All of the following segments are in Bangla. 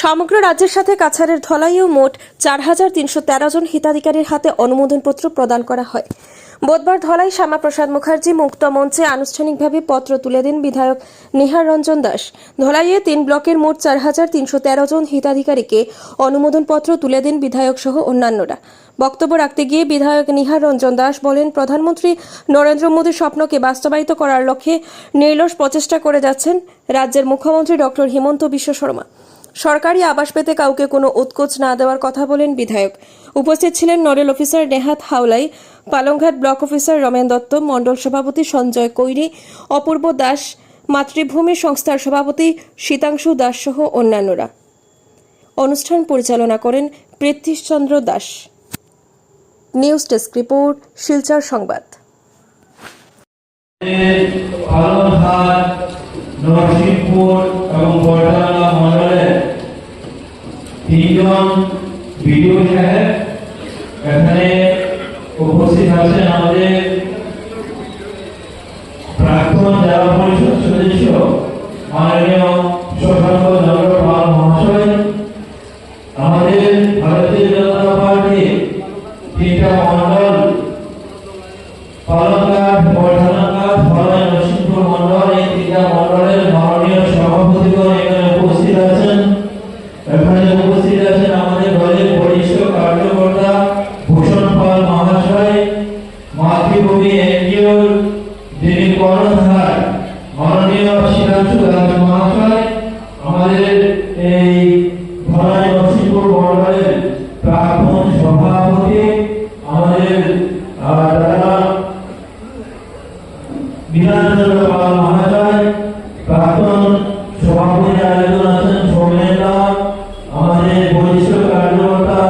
সমগ্র রাজ্যের সাথে কাছাড়ের ধলাইয়েও মোট ৪,৩১৩ জন হিতাধিকারীর হাতে অনুমোদনপত্র প্রদান করা হয়। বুধবার ধলাই শ্যামাপ্রসাদ মুখার্জি মুক্ত মঞ্চে আনুষ্ঠানিকভাবে পত্র তুলে দেন বিধায়ক নিহার রঞ্জন দাস। ধলাইয়ে ৩ ব্লকের মোট ৪,৩১৩ জন হিতাধিকারীকে অনুমোদনপত্র তুলে দেন বিধায়ক সহ অন্যান্যরা। বক্তব্য রাখতে গিয়ে বিধায়ক নিহার রঞ্জন দাস বলেন, প্রধানমন্ত্রী নরেন্দ্র মোদীর স্বপ্নকে বাস্তবায়িত করার লক্ষ্যে নিরলস প্রচেষ্টা করে যাচ্ছেন রাজ্যের মুখ্যমন্ত্রী ডক্টর হিমন্ত বিশ্ব শর্মা। সরকারি আবাস পেতে কাউকে কোনো উৎকোচ না দেওয়ার কথা বলেন বিধায়ক। উপস্থিত ছিলেন নোডাল অফিসার নেহাত হাওলাই, পালংঘাট ব্লক অফিসার রমেন দত্ত, মণ্ডল সভাপতি সঞ্জয় কৈরি, অপূর্ব দাস, মাতৃভূমি সংস্থার সভাপতি শীতাংশু দাস সহ অন্যান্যরা। অনুষ্ঠান পরিচালনা করেন Prithwishchandra Das. News desk report, Silchar সংবাদ। নরসিংপুর এবং বড়ডাঙ্গা মন্ডলের 3 জন বিডিও সাহেব এখানে উপস্থিত আছেন। আমাদের প্রাক্তন জেলা পরিষদ সদস্য মাননীয় শশাঙ্ক চন্দ্র পাল মহাশয়, আমাদের ভারতীয় জনতা পার্টি 3টা মন্ডল পালংঘাট, বড়ডাঙ্গা, ধলাই, নরসিংপুর মন্ডল, এই 3টা মন্ডলের মাননীয় সভাপতিগণ এখানে উপস্থিত আছেন। এখানে উপস্থিত আছেন আমাদের দলের বরিষ্ঠ কার্যকর্তা ভূষণ পাল মহাশয়, মাতৃভূমি এনজিওর যিনি কর্ণধার মাননীয় শীতাংশু দাস মহাশয়, আমাদের এই ধলাই নরসিংপুর মন্ডলের প্রাক্তন সভাপতি আমাদের দাদা বিধানচন্দ্র পাল মহাশয়, প্রাক্তন সভাপতি আয়োজন আছেন সৌমেনদা, আমাদের বরিষ্ঠ কার্যকর্তা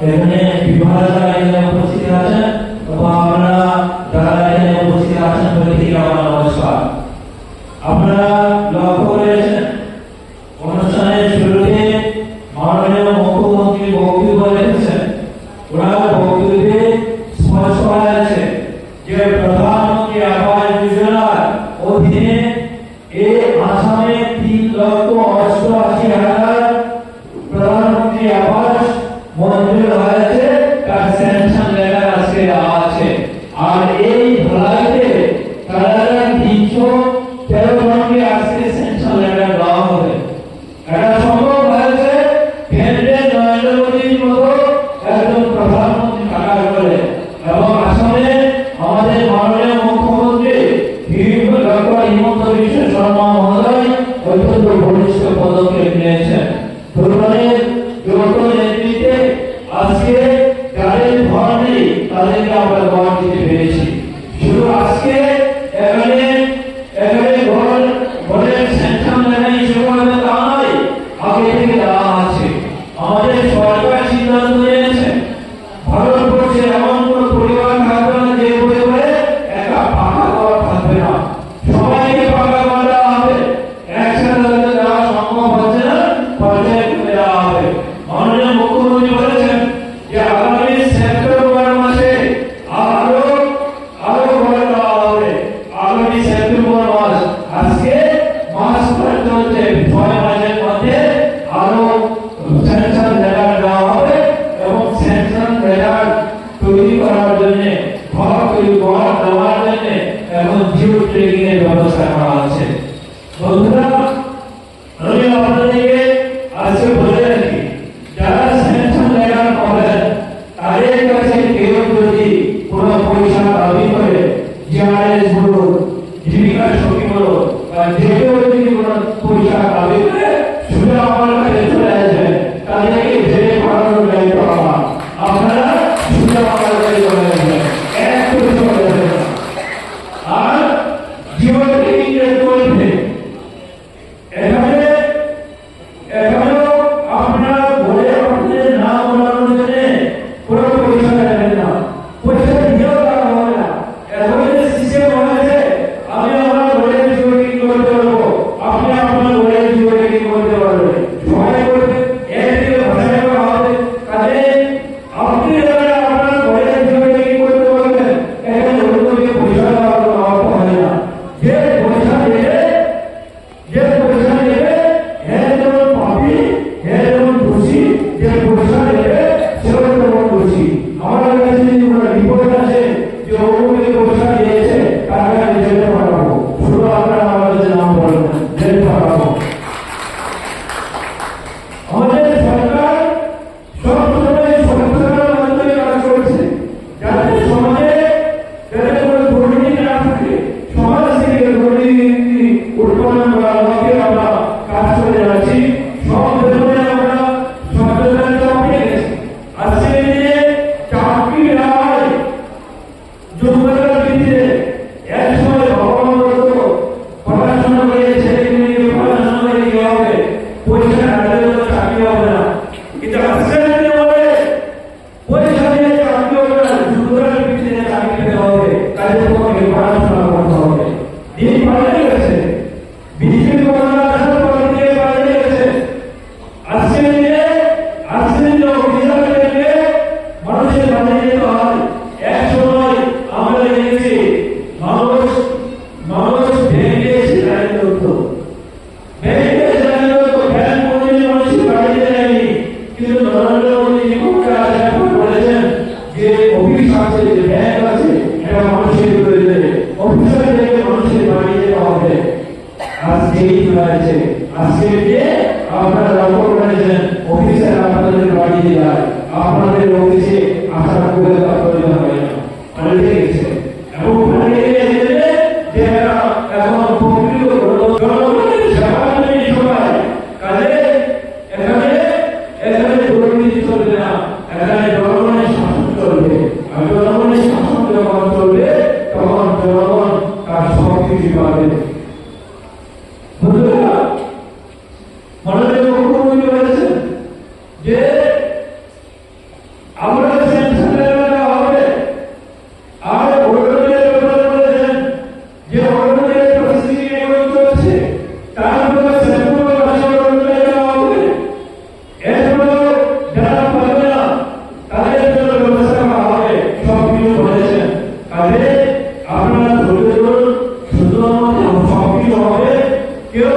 এখানে বিভাগা এখানে উপস্থিত আছেন এবং আপনারা যারা এখানে উপস্থিত আছেন প্রত্যেকে আমার নমস্কার। আপনারা লক্ষ্য করেছেন অনুষ্ঠানের শুরুতে মাননীয় মুখ্যমন্ত্রী বক্তব্য রেখেছেন। ওনার বক্তব্যে স্পষ্ট করা আছে যে প্রধানমন্ত্রী আবাস যোজনার অধীনে এই আসামে 3,88,000 প্রধানমন্ত্রী আবাস মঞ্জুর হয়েছে, তার স্যাংশন লেটার আজকে আছে। আর এই ধলাইতে 3,313 জনকে আজকে স্যাংশন লেটার দেওয়া হবে। এটা সম্ভব হয়েছে কেন্দ্রের নরেন্দ্র মোদীর মতো একজন প্রধানমন্ত্রী থাকার ফলে। এবং আসামে আমাদের মাননীয় মুখ্যমন্ত্রী ডক্টর হিমন্ত বিশ্ব শর্মা মহোদয় অত্যন্ত বলিষ্ঠ পদক্ষেপ নিয়েছেন। দুর্বলের যোগ্য নেতৃত্বে আজকে যাদের ঘর নেই তাদেরকে আমরা ঘর দিতে পেরেছি। শুধু আজকে এখানে ঘরের স্যাংশন লেটার ইস্যু করবে তা নয়, আগে থেকে দেওয়া আছে। আমাদের সরকার সিদ্ধান্ত নিয়েছে ভারতবর্ষে এমন কোন পরিবার থাকবে না যে পরিবারে একটা পাকা ঘর থাকবে না, সবাইকে পাকা ঘর দেওয়া হবে। একসাথে দেওয়া সম্ভব হচ্ছে না, পর্যায়ক্রমে দেওয়া হবে। মাননীয় মুখ্যমন্ত্রী বলেছেন যে আগামী সেপ্টেম্বর মাসে আরো ঘর দেওয়া হবে। আগামী সেপ্টেম্বর মাস, আজকে মাস পর্যন্ত 6 মাসের মধ্যে আরো স্যাংশন লেটার দেওয়া হবে এবং স্যাংশন লেটার তৈরি করার জন্য ঘর দেওয়ার জন্য এখন জিও ট্রেকিং এর ব্যবস্থা করা আছে। বন্ধুরা, আমি আপনাদেরকে আজকে বলে রাখি, যারা স্যাংশন লেটার পাবেন তাদের কাছে কেউ যদি কোনো পয়সা দাবি করে, জিআরএস বলুন, জীবিকা সখী বলুন বা যে কেউ যদি কোনো পয়সা দাবি করে, শুধু আমার কাছে চলে আসবেন, তাদেরকে জেলে পাঠানোর দায়িত্ব আমার। আপনারা শুধু আমার কাছে চলে আসবেন, এক পয়সা দেবেন না। আর জীবন থেকে আপনাদের বাড়িতে যায়, আপনাদের অফিসে আসার করে প্রয়োজন হয় না, অনেকে গেছে এবং অনেকে গেছে যে এরা এখন প্রকৃত জনগণের সেবা নেই সবাই, কাজে এখানে এখানে দুর্নীতি চলবে না, এখানে জনগণের শাসন চলবে, আর জনগণের শাসন যখন চলবে তখন জনগণ তার সবকিছু পাবে। বন্ধুরা, মাননীয় মুখ্যমন্ত্রী বলেছেন যে আমরা সেন্ট্রাল হবে, আর অরুণাচলের ব্যাপারে বলেছেন যে অরুণাচলের পরিস্থিতি এমন চলছে, তার উপরে সেন্ট্রাল অরুণাচলে হবে, এরপরেও যারা পাবে না তাদের জন্য ব্যবস্থা করা হবে, সব কিছু বলেছেন। কাজে আপনারা ধৈর্য ধরুন, শুধুমাত্র সব কিছু হবে, কেউ